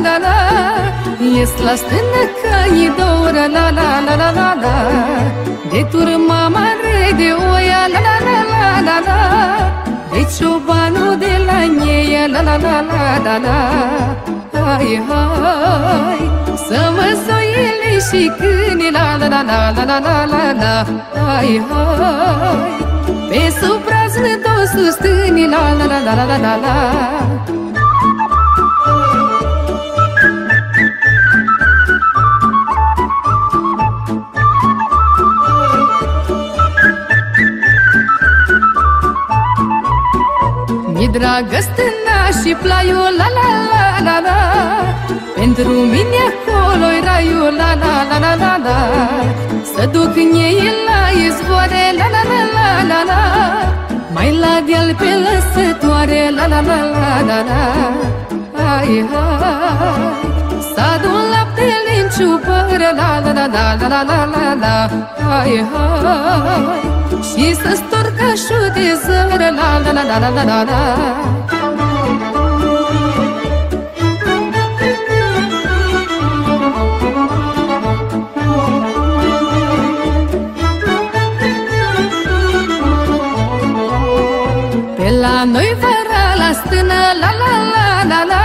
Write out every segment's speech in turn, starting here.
la la. Ies la stână că e doră, la la la la la la. De turma mare de oia, la la la la la la. De ciobanul de la Nieia, la la la la la la. Hai, hai, să mă soiele și câine, la la la la la la la la la. Hai, hai, pe supraznă tot susține, la la la la la la la. Mi dragă stâna și plaiul, la la la la la. Pentru mine acolo-i raiul, la la la la la la. Să duc ei la izvoare, la la la la la la. Mai la deal pe lăsătoare, la la la la la la. Hai, hai, să adun laptele în ciupără, la la la la la la la la. Hai, hai, și să storc cașul de zără, la la la la la la la. Pe la noi vara la stână, la la la la la.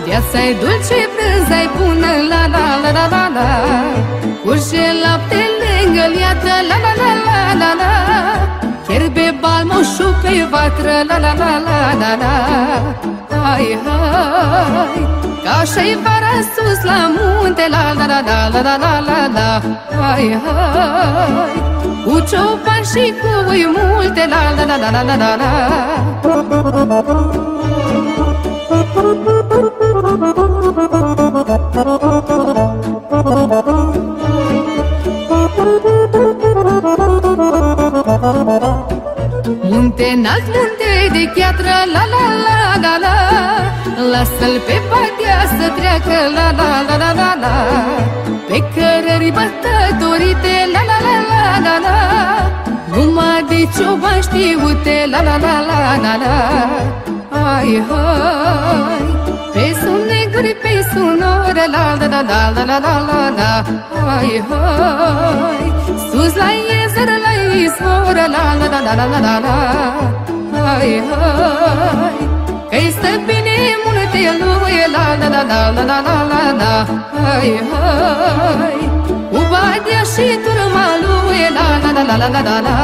Viața-i dulce, brânza-i bună, la la la la la la. Curge lapte lângă liată, la la la la la la. Fierbe balmoșul pe vatră, la la la la la la. Hai, hai, că așa-i vara sus la munte, la la la la la la la la la. Hai, hai, cu cioban și cu oi multe, la la la la la la la. Munte înalt, munte de chiatră, la la la la la. Lasă-l pe patia să treacă, la la la la la la. Pe cărări bătătorite, la la la la la la. Numai de cioban știute, la la la la la la. Hai, hai, pe sun negri, pe sunore, la la la la la la la la la. Hai, hai, sus la iezăr, la izvoră, la la la la la la la la. Hai, hai, că-i stă bine multe lui, la la la la la la la la la. Hai, hai, cu badia și turma lui, la la la la la la la la.